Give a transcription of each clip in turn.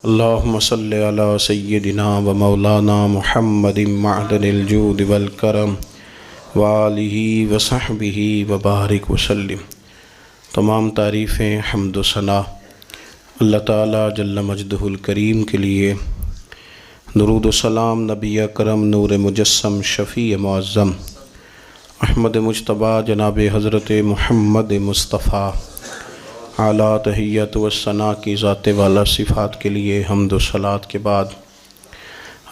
اللہم صلی علی سیدنا و مولانا محمد معدن الجود والکرم وآلہ وصحبہ وبارک وسلم۔ تمام تعریفیں، حمد و ثنا اللہ تعالیٰ جل مجدہ الکریم کے لیے۔ درود و سلام نبی اکرم نور مجسم شفیع معظم احمد مجتبیٰ جناب حضرت محمد مصطفیٰ اعلیٰ تحیت و ثنا کی ذات والا صفات کے لیے حمد و صلات کے بعد،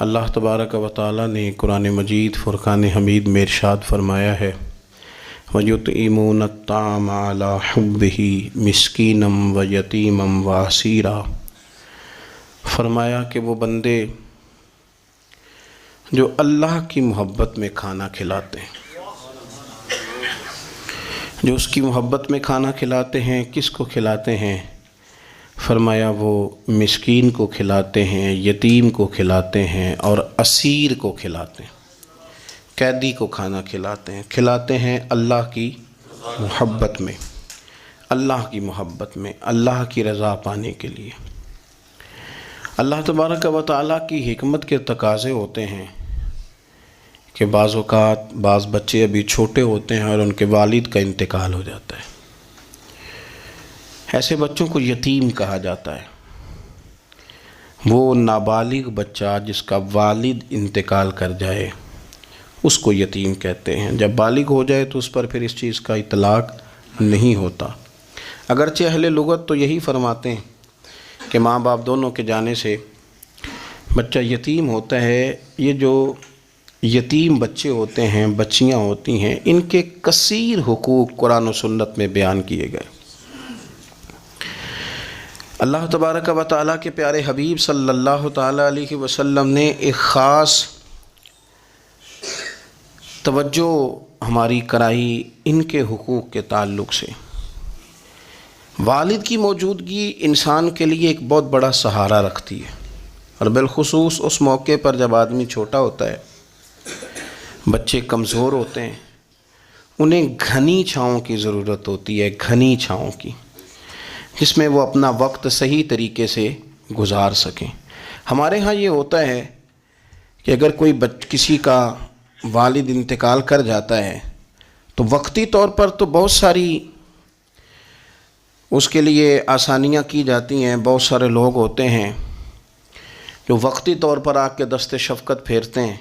اللہ تبارک و تعالیٰ نے قرآن مجید فرقان حمید میں ارشاد فرمایا ہے وَيُطْعِمُونَ الطَّعَامَ عَلَىٰ حُبِّهِ مِسْكِينًا وَيَتِيمًا وَأَسِيرًا۔ فرمایا کہ وہ بندے جو اللہ کی محبت میں کھانا کھلاتے ہیں، جو اس کی محبت میں کھانا کھلاتے ہیں، کس کو کھلاتے ہیں؟ فرمایا وہ مسکین کو کھلاتے ہیں، یتیم کو کھلاتے ہیں اور اسیر کو کھلاتے ہیں، قیدی کو کھانا کھلاتے ہیں اللہ کی محبت میں، اللہ کی محبت میں، اللہ کی رضا پانے کے لیے۔ اللہ تبارک و تعالیٰ کی حکمت کے تقاضے ہوتے ہیں کہ بعض اوقات بعض بچے ابھی چھوٹے ہوتے ہیں اور ان کے والد کا انتقال ہو جاتا ہے، ایسے بچوں کو یتیم کہا جاتا ہے۔ وہ نابالغ بچہ جس کا والد انتقال کر جائے اس کو یتیم کہتے ہیں۔ جب بالغ ہو جائے تو اس پر پھر اس چیز کا اطلاق نہیں ہوتا، اگرچہ اہل لغت تو یہی فرماتے ہیں کہ ماں باپ دونوں کے جانے سے بچہ یتیم ہوتا ہے۔ یہ جو یتیم بچے ہوتے ہیں، بچیاں ہوتی ہیں، ان کے کثیر حقوق قرآن و سنت میں بیان کیے گئے۔ اللہ تبارک و تعالیٰ کے پیارے حبیب صلی اللہ تعالیٰ علیہ وسلم نے ایک خاص توجہ ہماری کرائی ان کے حقوق کے تعلق سے۔ والد کی موجودگی انسان کے لیے ایک بہت بڑا سہارا رکھتی ہے، اور بالخصوص اس موقع پر جب آدمی چھوٹا ہوتا ہے، بچے کمزور ہوتے ہیں، انہیں گھنی چھاؤں کی ضرورت ہوتی ہے، گھنی چھاؤں کی، جس میں وہ اپنا وقت صحیح طریقے سے گزار سکیں۔ ہمارے ہاں یہ ہوتا ہے کہ اگر کوئی کسی کا والد انتقال کر جاتا ہے تو وقتی طور پر تو بہت ساری اس کے لیے آسانیاں کی جاتی ہیں، بہت سارے لوگ ہوتے ہیں جو وقتی طور پر آ کے دست شفقت پھیرتے ہیں،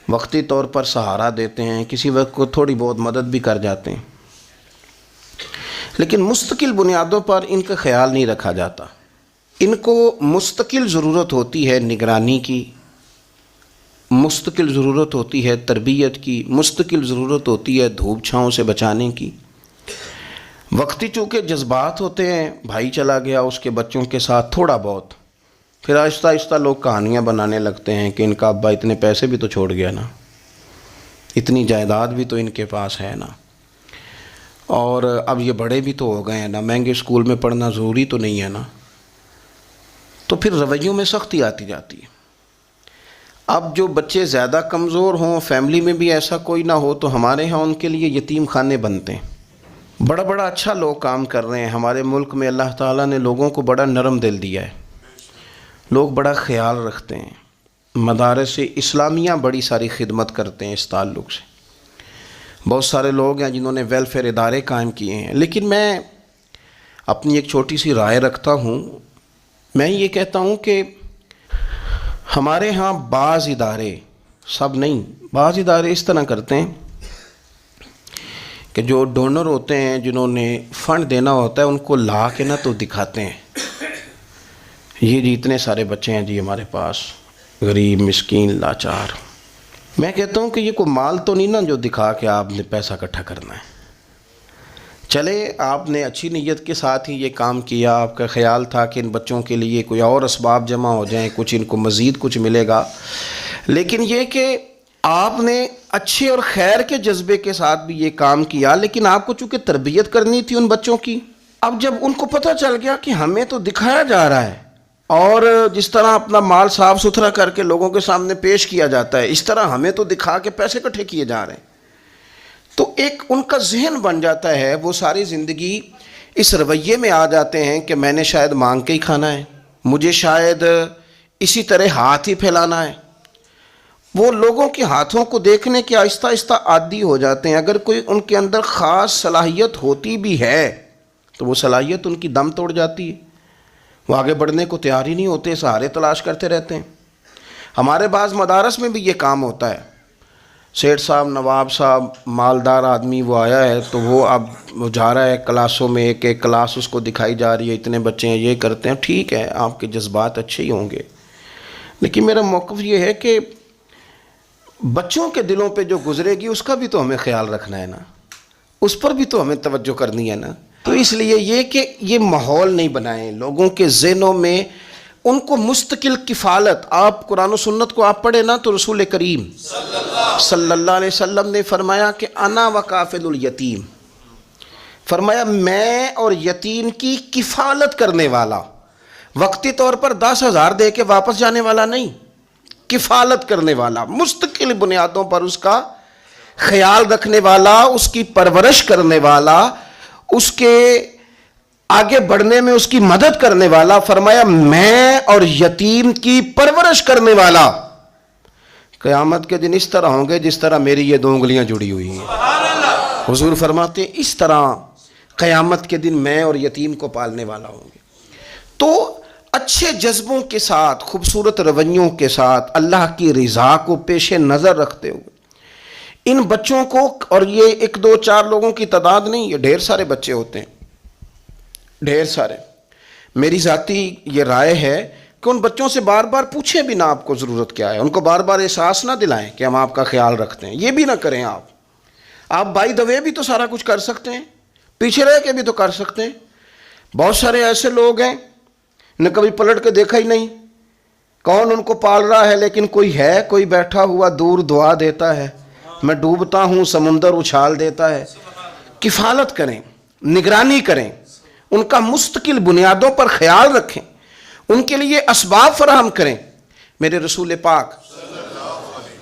وقتی طور پر سہارا دیتے ہیں، کسی وقت کو تھوڑی بہت مدد بھی کر جاتے ہیں، لیکن مستقل بنیادوں پر ان کا خیال نہیں رکھا جاتا۔ ان کو مستقل ضرورت ہوتی ہے نگرانی کی، مستقل ضرورت ہوتی ہے تربیت کی، مستقل ضرورت ہوتی ہے دھوپ چھاؤں سے بچانے کی۔ وقتی چونکہ جذبات ہوتے ہیں، بھائی چلا گیا اس کے بچوں کے ساتھ تھوڑا بہت، پھر آہستہ آہستہ لوگ کہانیاں بنانے لگتے ہیں کہ ان کا ابا اتنے پیسے بھی تو چھوڑ گیا نا، اتنی جائیداد بھی تو ان کے پاس ہے نا، اور اب یہ بڑے بھی تو ہو گئے ہیں نا، مہنگے اسکول میں پڑھنا ضروری تو نہیں ہے نا۔ تو پھر رویوں میں سختی آتی جاتی ہے۔ اب جو بچے زیادہ کمزور ہوں، فیملی میں بھی ایسا کوئی نہ ہو، تو ہمارے ہاں ان کے لیے یتیم خانے بنتے ہیں۔ بڑا بڑا اچھا لوگ کام کر رہے ہیں ہمارے ملک میں، اللہ تعالیٰ نے لوگوں کو بڑا نرم دل دیا ہے، لوگ بڑا خیال رکھتے ہیں، مدارس اسلامیہ بڑی ساری خدمت کرتے ہیں اس تعلق سے، بہت سارے لوگ ہیں جنہوں نے ویلفیئر ادارے قائم کیے ہیں۔ لیکن میں اپنی ایک چھوٹی سی رائے رکھتا ہوں، میں یہ کہتا ہوں کہ ہمارے ہاں بعض ادارے، سب نہیں، بعض ادارے اس طرح کرتے ہیں کہ جو ڈونر ہوتے ہیں، جنہوں نے فنڈ دینا ہوتا ہے، ان کو لا کے نہ تو دکھاتے ہیں یہ جی اتنے سارے بچے ہیں جی ہمارے پاس، غریب مسکین لاچار۔ میں کہتا ہوں کہ یہ کوئی مال تو نہیں نا جو دکھا کے آپ نے پیسہ اکٹھا کرنا ہے۔ چلے آپ نے اچھی نیت کے ساتھ ہی یہ کام کیا، آپ کا خیال تھا کہ ان بچوں کے لیے کوئی اور اسباب جمع ہو جائیں، کچھ ان کو مزید کچھ ملے گا، لیکن یہ کہ آپ نے اچھے اور خیر کے جذبے کے ساتھ بھی یہ کام کیا، لیکن آپ کو چونکہ تربیت کرنی تھی ان بچوں کی۔ اب جب ان کو پتہ چل گیا کہ ہمیں تو دکھایا جا رہا ہے، اور جس طرح اپنا مال صاف ستھرا کر کے لوگوں کے سامنے پیش کیا جاتا ہے، اس طرح ہمیں تو دکھا کے پیسے اکٹھے کیے جا رہے ہیں، تو ایک ان کا ذہن بن جاتا ہے، وہ ساری زندگی اس رویے میں آ جاتے ہیں کہ میں نے شاید مانگ کے ہی کھانا ہے، مجھے شاید اسی طرح ہاتھ ہی پھیلانا ہے. وہ لوگوں کے ہاتھوں کو دیکھنے کے آہستہ آہستہ عادی ہو جاتے ہیں. اگر کوئی ان کے اندر خاص صلاحیت ہوتی بھی ہے تو وہ صلاحیت ان کی دم توڑ جاتی ہے. وہ آگے بڑھنے کو تیار ہی نہیں ہوتے, سہارے تلاش کرتے رہتے ہیں. ہمارے بعض مدارس میں بھی یہ کام ہوتا ہے. سیٹھ صاحب, نواب صاحب, مالدار آدمی وہ آیا ہے تو وہ اب وہ جا رہا ہے کلاسوں میں, ایک ایک کلاس اس کو دکھائی جا رہی ہے, اتنے بچے ہیں, یہ کرتے ہیں. ٹھیک ہے, آپ کے جذبات اچھے ہی ہوں گے, لیکن میرا موقف یہ ہے کہ بچوں کے دلوں پہ جو گزرے گی اس کا بھی تو ہمیں خیال رکھنا ہے نا, اس پر بھی تو ہمیں توجہ کرنی ہے نا. تو اس لیے یہ کہ یہ ماحول نہیں بنائیں لوگوں کے ذہنوں میں, ان کو مستقل کفالت. آپ قرآن و سنت کو آپ پڑھیں نا تو رسول کریم صلی اللہ علیہ وسلم نے فرمایا کہ انا وکافل الیتیم, فرمایا میں اور یتیم کی کفالت کرنے والا. وقتی طور پر 10,000 دے کے واپس جانے والا نہیں, کفالت کرنے والا, مستقل بنیادوں پر اس کا خیال رکھنے والا, اس کی پرورش کرنے والا, اس کے آگے بڑھنے میں اس کی مدد کرنے والا. فرمایا میں اور یتیم کی پرورش کرنے والا قیامت کے دن اس طرح ہوں گے جس طرح میری یہ 2 انگلیاں جڑی ہوئی ہیں. حضور فرماتے ہیں اس طرح قیامت کے دن میں اور یتیم کو پالنے والا ہوں گے. تو اچھے جذبوں کے ساتھ, خوبصورت رویوں کے ساتھ, اللہ کی رضا کو پیش نظر رکھتے ہوئے ان بچوں کو, اور یہ 1 2 4 لوگوں کی تعداد نہیں, یہ ڈھیر سارے بچے ہوتے ہیں, ڈھیر سارے. میری ذاتی یہ رائے ہے کہ ان بچوں سے بار بار پوچھیں بھی نہ آپ کو ضرورت کیا ہے, ان کو بار بار احساس نہ دلائیں کہ ہم آپ کا خیال رکھتے ہیں. یہ بھی نہ کریں آپ بائی دا وے بھی تو سارا کچھ کر سکتے ہیں, پیچھے رہ کے بھی تو کر سکتے ہیں. بہت سارے ایسے لوگ ہیں نے کبھی پلٹ کے دیکھا ہی نہیں کون ان کو پال رہا ہے, لیکن کوئی ہے, کوئی بیٹھا ہوا دور دعا دیتا ہے, میں ڈوبتا ہوں سمندر اچھال دیتا ہے. کفالت کریں, نگرانی کریں, ان کا مستقل بنیادوں پر خیال رکھیں, ان کے لیے اسباب فراہم کریں. میرے رسول پاک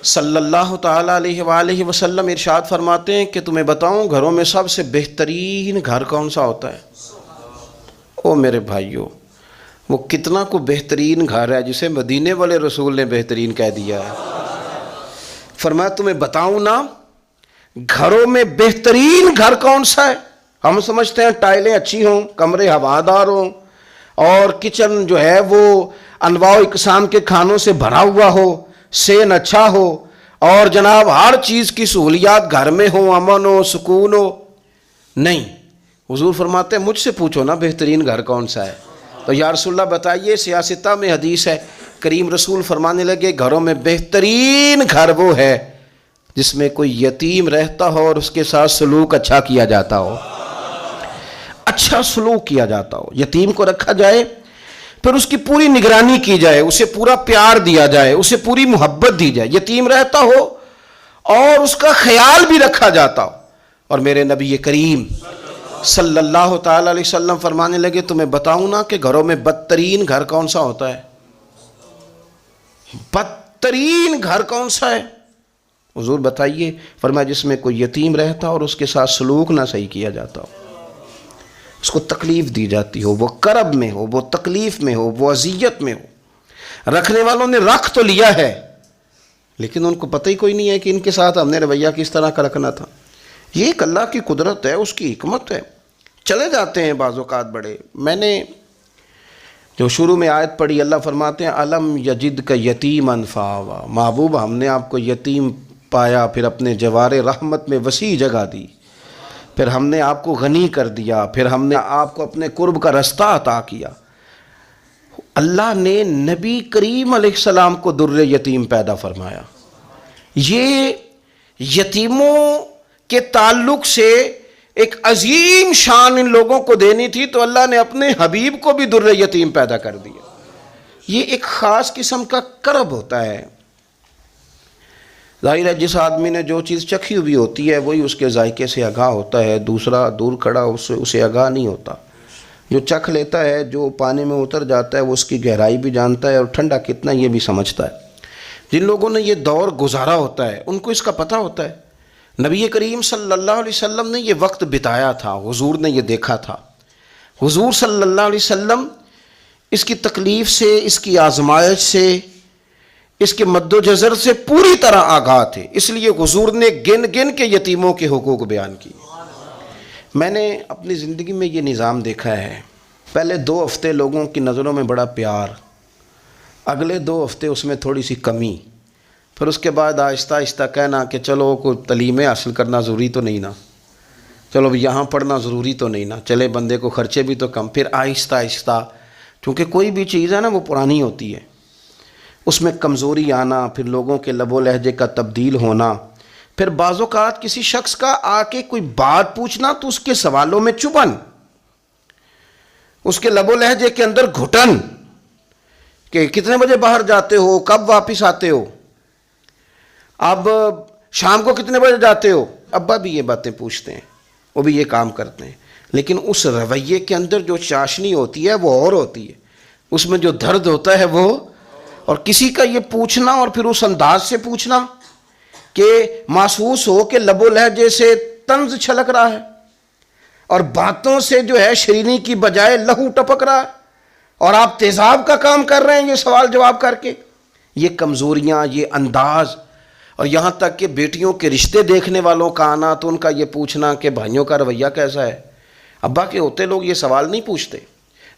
صلی اللہ تعالیٰ علیہ وآلہ وسلم ارشاد فرماتے ہیں کہ تمہیں بتاؤں گھروں میں سب سے بہترین گھر کون سا ہوتا ہے؟ او میرے بھائیوں, وہ کتنا کو بہترین گھر ہے جسے مدینے والے رسول نے بہترین کہہ دیا ہے. فرمایا تمہیں بتاؤں نا گھروں میں بہترین گھر کون سا ہے؟ ہم سمجھتے ہیں ٹائلیں اچھی ہوں, کمرے ہوادار ہوں, اور کچن جو ہے وہ انواع و اقسام کے کھانوں سے بھرا ہوا ہو, سین اچھا ہو, اور جناب ہر چیز کی سہولیات گھر میں ہو, امن ہو, سکون ہو. نہیں, حضور فرماتے ہیں مجھ سے پوچھو نا بہترین گھر کون سا ہے. تو یا رسول اللہ بتائیے, سیاستہ میں حدیث ہے, کریم رسول فرمانے لگے گھروں میں بہترین گھر وہ ہے جس میں کوئی یتیم رہتا ہو اور اس کے ساتھ سلوک اچھا کیا جاتا ہو, اچھا سلوک کیا جاتا ہو. یتیم کو رکھا جائے, پھر اس کی پوری نگرانی کی جائے, اسے پورا پیار دیا جائے, اسے پوری محبت دی جائے, یتیم رہتا ہو اور اس کا خیال بھی رکھا جاتا ہو. اور میرے نبی کریم صلی اللہ تعالیٰ علیہ وسلم فرمانے لگے تمہیں بتاؤں نا کہ گھروں میں بدترین گھر کون سا ہوتا ہے؟ بدترین گھر کون سا ہے؟ حضور بتائیے. فرمایا جس میں کوئی یتیم رہتا اور اس کے ساتھ سلوک نہ صحیح کیا جاتا ہو, اس کو تکلیف دی جاتی ہو, وہ کرب میں ہو, وہ تکلیف میں ہو, وہ اذیت میں ہو. رکھنے والوں نے رکھ تو لیا ہے لیکن ان کو پتہ ہی کوئی نہیں ہے کہ ان کے ساتھ ہم نے رویہ کس طرح کا رکھنا تھا. یہ ایک اللہ کی قدرت ہے, اس کی حکمت ہے. چلے جاتے ہیں بعض اوقات بڑے. میں نے جو شروع میں آیت پڑھی, اللہ فرماتے ہیں الم یجد کا یتیماً فآویٰ, محبوب ہم نے آپ کو یتیم پایا, پھر اپنے جوار رحمت میں وسیع جگہ دی, پھر ہم نے آپ کو غنی کر دیا, پھر ہم نے آپ کو اپنے قرب کا رستہ عطا کیا. اللہ نے نبی کریم علیہ السلام کو در یتیم پیدا فرمایا. یہ یتیموں کے تعلق سے ایک عظیم شان ان لوگوں کو دینی تھی, تو اللہ نے اپنے حبیب کو بھی در یتیم پیدا کر دیا. یہ ایک خاص قسم کا کرب ہوتا ہے. ظاہر ہے جس آدمی نے جو چیز چکھی ہوئی ہوتی ہے وہی اس کے ذائقے سے آگاہ ہوتا ہے, دوسرا دور کھڑا اسے آگاہ نہیں ہوتا. جو چکھ لیتا ہے, جو پانی میں اتر جاتا ہے, وہ اس کی گہرائی بھی جانتا ہے اور ٹھنڈا کتنا یہ بھی سمجھتا ہے. جن لوگوں نے یہ دور گزارا ہوتا ہے ان کو اس کا پتہ ہوتا ہے. نبی کریم صلی اللہ علیہ وسلم نے یہ وقت بتایا تھا, حضور نے یہ دیکھا تھا. حضور صلی اللہ علیہ وسلم اس کی تکلیف سے، اس کی آزمائش سے، اس کے مد و جزر سے پوری طرح آگاہ تھے، اس لیے حضور نے گن گن کے یتیموں کے حقوق بیان کیے۔ میں نے اپنی زندگی میں یہ نظام دیکھا ہے، پہلے 2 ہفتے لوگوں کی نظروں میں بڑا پیار، اگلے 2 ہفتے اس میں تھوڑی سی کمی، پھر اس کے بعد آہستہ آہستہ کہنا کہ چلو کوئی تعلیم حاصل کرنا ضروری تو نہیں نا، چلو یہاں پڑھنا ضروری تو نہیں نا، چلے بندے کو خرچے بھی تو کم، پھر آہستہ آہستہ، کیونکہ کوئی بھی چیز ہے نا وہ پرانی ہوتی ہے، اس میں کمزوری آنا، پھر لوگوں کے لب و لہجے کا تبدیل ہونا، پھر بعض اوقات کسی شخص کا آ کے کوئی بات پوچھنا تو اس کے سوالوں میں چبھن، اس کے لب و لہجے کے اندر گھٹن کہ کتنے بجے باہر جاتے ہو، کب واپس آتے ہو، اب شام کو کتنے بجے جاتے ہو، ابا بھی یہ باتیں پوچھتے ہیں، وہ بھی یہ کام کرتے ہیں، لیکن اس رویے کے اندر جو چاشنی ہوتی ہے وہ اور ہوتی ہے، اس میں جو درد ہوتا ہے وہ، اور کسی کا یہ پوچھنا اور پھر اس انداز سے پوچھنا کہ محسوس ہو کہ لب و لہجے سے طنز چھلک رہا ہے اور باتوں سے جو ہے شیرینی کی بجائے لہو ٹپک رہا ہے اور آپ تیزاب کا کام کر رہے ہیں یہ سوال جواب کر کے، یہ کمزوریاں، یہ انداز، اور یہاں تک کہ بیٹیوں کے رشتے دیکھنے والوں کا آنا تو ان کا یہ پوچھنا کہ بھائیوں کا رویہ کیسا ہے۔ ابا کے ہوتے لوگ یہ سوال نہیں پوچھتے،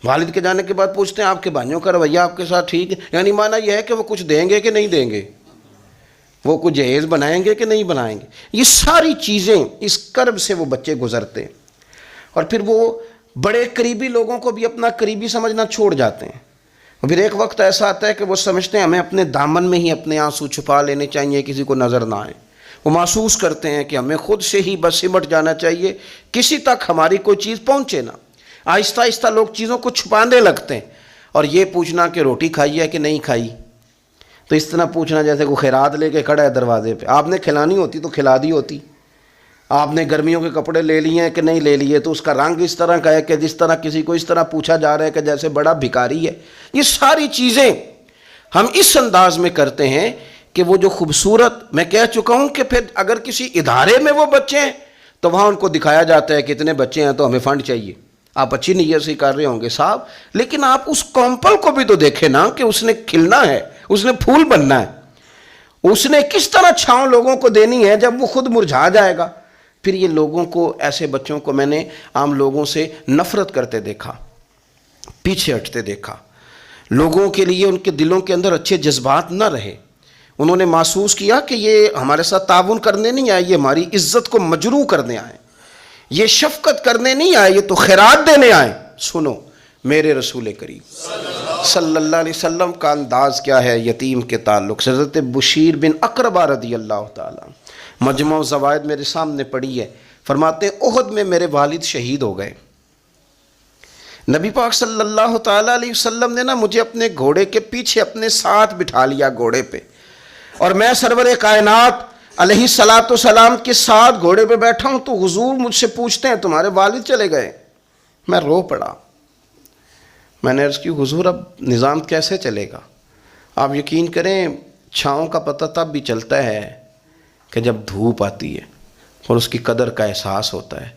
والد کے جانے کے بعد پوچھتے ہیں آپ کے بھائیوں کا رویہ آپ کے ساتھ ٹھیک ہے، یعنی معنی یہ ہے کہ وہ کچھ دیں گے کہ نہیں دیں گے، وہ کچھ جہیز بنائیں گے کہ نہیں بنائیں گے۔ یہ ساری چیزیں اس کرب سے وہ بچے گزرتے ہیں، اور پھر وہ بڑے قریبی لوگوں کو بھی اپنا قریبی سمجھنا چھوڑ جاتے ہیں، پھر ایک وقت ایسا آتا ہے کہ وہ سمجھتے ہیں ہمیں اپنے دامن میں ہی اپنے آنسو چھپا لینے چاہیے، کسی کو نظر نہ آئے، وہ محسوس کرتے ہیں کہ ہمیں خود سے ہی بس سمٹ جانا چاہیے، کسی تک ہماری کوئی چیز پہنچے نہ۔ آہستہ آہستہ لوگ چیزوں کو چھپانے لگتے ہیں، اور یہ پوچھنا کہ روٹی کھائی ہے کہ نہیں کھائی، تو اس طرح پوچھنا جیسے کوئی خیرات لے کے کھڑا ہے دروازے پہ، آپ نے کھلانی ہوتی تو کھلا دی ہوتی، آپ نے گرمیوں کے کپڑے لے لیے ہیں کہ نہیں لے لیے، تو اس کا رنگ اس طرح کا ہے کہ جس طرح کسی کو اس طرح پوچھا جا رہا ہے کہ جیسے بڑا بھکاری ہے۔ یہ ساری چیزیں ہم اس انداز میں کرتے ہیں کہ وہ جو خوبصورت، میں کہہ چکا ہوں کہ پھر اگر کسی ادارے میں وہ بچے ہیں تو وہاں ان کو دکھایا جاتا ہے کہ اتنے بچے ہیں تو ہمیں فنڈ چاہیے، آپ اچھی نیت سے کر رہے ہوں گے صاحب، لیکن آپ اس کومپل کو بھی تو دیکھیں نا کہ اس نے کھلنا ہے، اس نے پھول بننا ہے، اس نے کس طرح چھاؤں لوگوں کو دینی ہے جب وہ خود مرجھا جائے گا۔ پھر یہ لوگوں کو، ایسے بچوں کو میں نے عام لوگوں سے نفرت کرتے دیکھا، پیچھے ہٹتے دیکھا، لوگوں کے لیے ان کے دلوں کے اندر اچھے جذبات نہ رہے، انہوں نے محسوس کیا کہ یہ ہمارے ساتھ تعاون کرنے نہیں آئے، یہ ہماری عزت کو مجروح کرنے آئے، یہ شفقت کرنے نہیں آئے، یہ تو خیرات دینے آئے۔ سنو میرے رسول کریم صلی اللہ علیہ وسلم کا انداز کیا ہے یتیم کے تعلق سے۔ حضرت بشیر بن اقربہ رضی اللہ تعالیٰ، مجموع الزوائد میرے سامنے پڑھی ہے، فرماتے ہیں احد میں میرے والد شہید ہو گئے، نبی پاک صلی اللہ تعالیٰ علیہ وسلم نے نا مجھے اپنے گھوڑے کے پیچھے اپنے ساتھ بٹھا لیا گھوڑے پہ، اور میں سرور کائنات علیہ الصلاۃ والسلام کے ساتھ گھوڑے پہ بیٹھا ہوں، تو حضور مجھ سے پوچھتے ہیں تمہارے والد چلے گئے؟ میں رو پڑا، میں نے عرض کی حضور اب نظام کیسے چلے گا؟ آپ یقین کریں چھاؤں کا پتہ تب بھی چلتا ہے کہ جب دھوپ آتی ہے اور اس کی قدر کا احساس ہوتا ہے،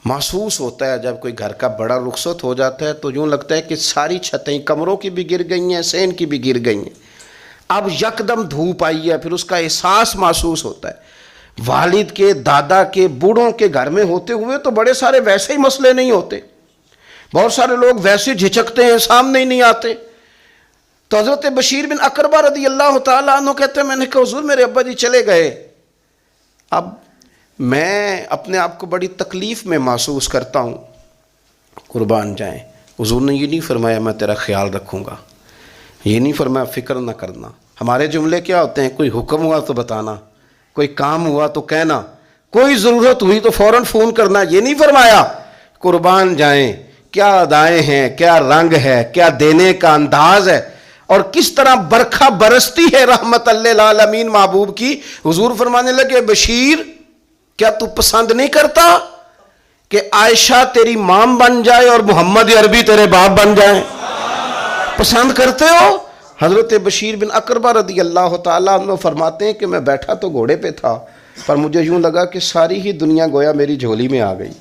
محسوس ہوتا ہے۔ جب کوئی گھر کا بڑا رخصت ہو جاتا ہے تو یوں لگتا ہے کہ ساری چھتیں کمروں کی بھی گر گئی ہیں، سین کی بھی گر گئی ہیں، اب یکدم دھوپ آئی ہے، پھر اس کا احساس محسوس ہوتا ہے۔ والد کے، دادا کے، بوڑھوں کے گھر میں ہوتے ہوئے تو بڑے سارے ویسے ہی مسئلے نہیں ہوتے، بہت سارے لوگ ویسے جھجکتے ہیں، سامنے ہی نہیں آتے۔ تو حضرت بشیر بن اقربہ رضی اللہ تعالیٰ عنہ کہتے ہیں میں نے کہا حضور میرے ابا جی چلے گئے، اب میں اپنے آپ کو بڑی تکلیف میں محسوس کرتا ہوں، قربان جائیں۔ حضور نے یہ نہیں فرمایا میں تیرا خیال رکھوں گا، یہ نہیں فرمایا فکر نہ کرنا۔ ہمارے جملے کیا ہوتے ہیں؟ کوئی حکم ہوا تو بتانا، کوئی کام ہوا تو کہنا، کوئی ضرورت ہوئی تو فوراً فون کرنا، یہ نہیں فرمایا۔ قربان جائیں کیا ادائیں ہیں، کیا رنگ ہے، کیا دینے کا انداز ہے، اور کس طرح برکھا برستی ہے رحمت للعالمین محبوب کی۔ حضور فرمانے لگے بشیر کیا تو پسند نہیں کرتا کہ عائشہ تیری ماں بن جائے اور محمد عربی تیرے باپ بن جائیں؟ پسند کرتے ہو؟ حضرت بشیر بن اقربہ رضی اللہ تعالیٰ عنہ فرماتے ہیں کہ میں بیٹھا تو گھوڑے پہ تھا، پر مجھے یوں لگا کہ ساری ہی دنیا گویا میری جھولی میں آ گئی،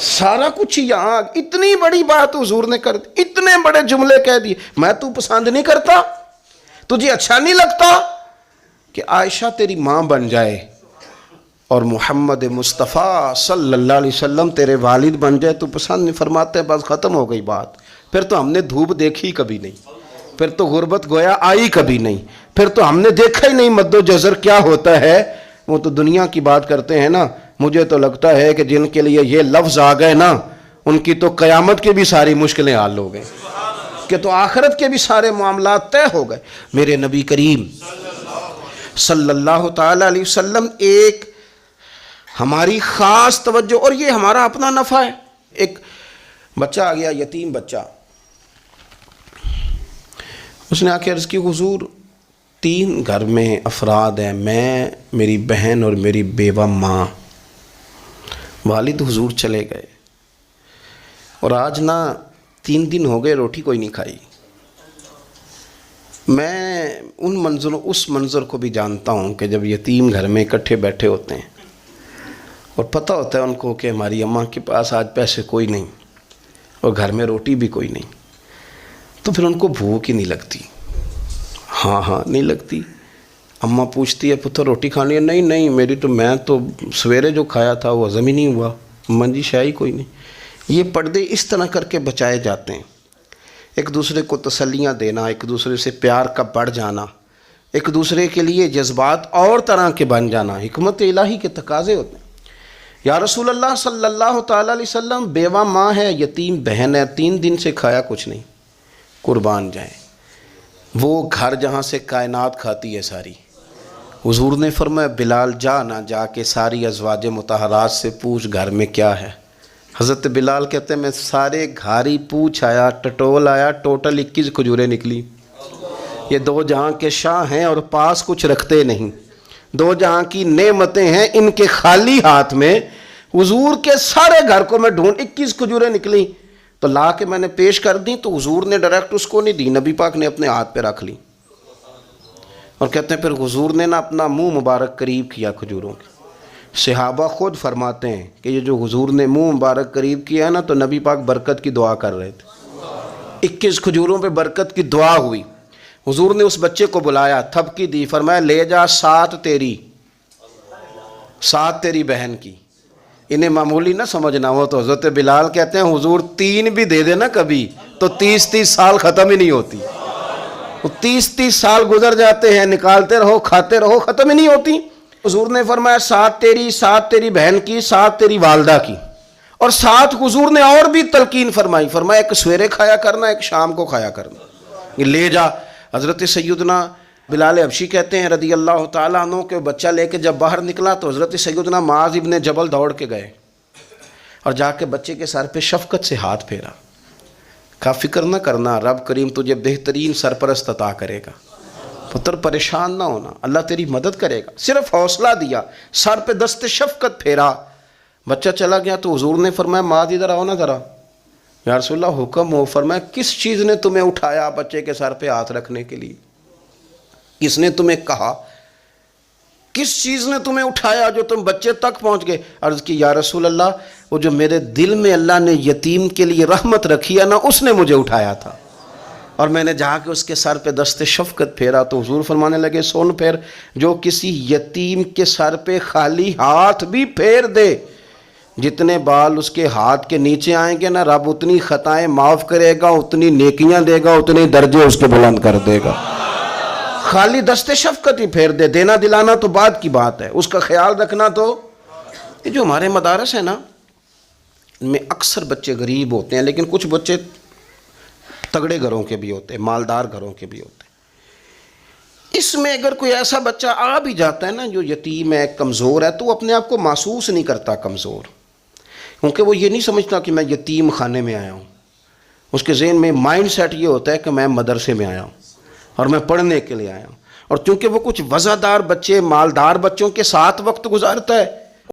سارا کچھ یہاں، اتنی بڑی بات حضور نے کر دی، اتنے بڑے جملے کہہ دیے. میں تو پسند نہیں کرتا، تجھے اچھا نہیں لگتا کہ عائشہ تیری ماں بن جائے اور محمد مصطفیٰ صلی اللہ علیہ وسلم تیرے والد بن جائے؟ تو پسند نہیں فرماتے، بس ختم ہو گئی بات. پھر تو ہم نے دھوپ دیکھی کبھی نہیں، پھر تو غربت گویا آئی کبھی نہیں، پھر تو ہم نے دیکھا ہی نہیں مد و جزر کیا ہوتا ہے. وہ تو دنیا کی بات کرتے ہیں نا. مجھے تو لگتا ہے کہ جن کے لیے یہ لفظ آ گئے نا، ان کی تو قیامت کے بھی ساری مشکلیں حل ہو گئیں، کہ تو آخرت کے بھی سارے معاملات طے ہو گئے. میرے نبی کریم صلی اللہ تعالی علیہ وسلم ایک ہماری خاص توجہ، اور یہ ہمارا اپنا نفع ہے. ایک بچہ آ گیا، یتیم بچہ، اس نے آ کے عرض کی حضور 3 گھر میں افراد ہیں، میں، میری بہن اور میری بیوہ ماں. والد حضور چلے گئے اور آج نا 3 دن ہو گئے روٹی کوئی نہیں کھائی. میں اس منظر کو بھی جانتا ہوں کہ جب یتیم گھر میں اکٹھے بیٹھے ہوتے ہیں اور پتہ ہوتا ہے ان کو کہ ہماری اماں کے پاس آج پیسے کوئی نہیں اور گھر میں روٹی بھی کوئی نہیں، تو پھر ان کو بھوک ہی نہیں لگتی. ہاں نہیں لگتی. اماں پوچھتی ہے پتر روٹی کھانی ہے؟ نہیں میں تو سویرے جو کھایا تھا وہ ہضم ہی نہیں ہوا. اماں جی شاہی کوئی نہیں. یہ پردے اس طرح کر کے بچائے جاتے ہیں. ایک دوسرے کو تسلیاں دینا، ایک دوسرے سے پیار کا بڑھ جانا، ایک دوسرے کے لیے جذبات اور طرح کے بن جانا حکمت الہی کے تقاضے ہوتے ہیں. یا رسول اللہ صلی اللہ تعالیٰ علیہ وسلم بیوہ ماں ہے، یتیم بہن ہے، 3 دن سے کھایا کچھ نہیں. قربان جائیں وہ گھر جہاں سے کائنات کھاتی ہے ساری. حضور نے فرمایا بلال جا کے ساری ازواج مطہرات سے پوچھ گھر میں کیا ہے. حضرت بلال کہتے ہیں میں سارے گھر ہی پوچھ آیا، ٹٹول آیا، ٹوٹل 21 کھجوریں نکلی. یہ 2 جہاں کے شاہ ہیں اور پاس کچھ رکھتے نہیں، 2 جہاں کی نعمتیں ہیں، ان کے خالی ہاتھ میں حضور کے سارے گھر کو میں ڈھونڈ 21 کھجوریں نکلی تو لا کے میں نے پیش کر دی. تو حضور نے ڈائریکٹ اس کو نہیں دی، نبی پاک نے اپنے ہاتھ پہ رکھ لی. اور کہتے ہیں پھر حضور نے نا اپنا منہ مبارک قریب کیا کھجوروں کے. صحابہ خود فرماتے ہیں کہ یہ جو حضور نے منہ مبارک قریب کیا ہے نا تو نبی پاک برکت کی دعا کر رہے تھے. 21 کھجوروں پہ برکت کی دعا ہوئی. حضور نے اس بچے کو بلایا، تھپکی دی، فرمایا لے جا 7 تیری 7 تیری بہن کی. انہیں معمولی نہ سمجھنا ہو تو حضرت بلال کہتے ہیں حضور 3 بھی دے دینا کبھی تو 30 سال ختم ہی نہیں ہوتی. 30 سال گزر جاتے ہیں، نکالتے رہو کھاتے رہو، ختم ہی نہیں ہوتی. حضور نے فرمایا 7 تیری، 7 تیری بہن کی، 7 تیری والدہ کی، اور 7 حضور نے اور بھی تلقین فرمائی. فرمایا ایک سویرے کھایا کرنا، ایک شام کو کھایا کرنا. یہ لے جا. حضرت سیدنا بلال حبشی کہتے ہیں رضی اللہ تعالیٰ عنہ کہ بچہ لے کے جب باہر نکلا تو حضرت سیدنا معاذ ابن جبل دوڑ کے گئے اور جا کے بچے کے سر پہ شفقت سے ہاتھ پھیرا. کہا فکر نہ کرنا، رب کریم تجھے بہترین سرپرست عطا کرے گا، پتر پریشان نہ ہونا، اللہ تیری مدد کرے گا. صرف حوصلہ دیا، سر پہ دست شفقت پھیرا. بچہ چلا گیا تو حضور نے فرمایا معاذ ادھر آؤ نا ذرا. یا رسول اللہ حکم ہو. فرمایا کس چیز نے تمہیں اٹھایا بچے کے سر پہ ہاتھ رکھنے کے لیے؟ کس نے تمہیں کہا؟ کس چیز نے تمہیں اٹھایا جو تم بچے تک پہنچ گئے؟ عرض کی یا رسول اللہ وہ جو میرے دل میں اللہ نے یتیم کے لیے رحمت رکھی ہے نا، اس نے مجھے اٹھایا تھا، اور میں نے جا کے اس کے سر پہ دست شفقت پھیرا. تو حضور فرمانے لگے سن پھر، جو کسی یتیم کے سر پہ خالی ہاتھ بھی پھیر دے، جتنے بال اس کے ہاتھ کے نیچے آئیں گے نا، رب اتنی خطائیں معاف کرے گا، اتنی نیکیاں دے گا، اتنے درجے اس کے بلند کر دے گا. خالی دست شفقت ہی پھیر دے. دینا دلانا تو بعد کی بات ہے، اس کا خیال رکھنا تو. یہ جو ہمارے مدارس ہیں نا، ان میں اکثر بچے غریب ہوتے ہیں، لیکن کچھ بچے تگڑے گھروں کے بھی ہوتے ہیں، مالدار گھروں کے بھی ہوتے ہیں. اس میں اگر کوئی ایسا بچہ آ بھی جاتا ہے نا جو یتیم ہے، کمزور ہے، تو وہ اپنے آپ کو محسوس نہیں کرتا کمزور، کیونکہ وہ یہ نہیں سمجھتا کہ میں یتیم خانے میں آیا ہوں. اس کے ذہن میں مائنڈ سیٹ یہ ہوتا ہے کہ میں مدرسے میں آیا ہوں اور میں پڑھنے کے لیے آیا ہوں. اور چونکہ وہ کچھ وزادار بچے، مالدار بچوں کے ساتھ وقت گزارتا ہے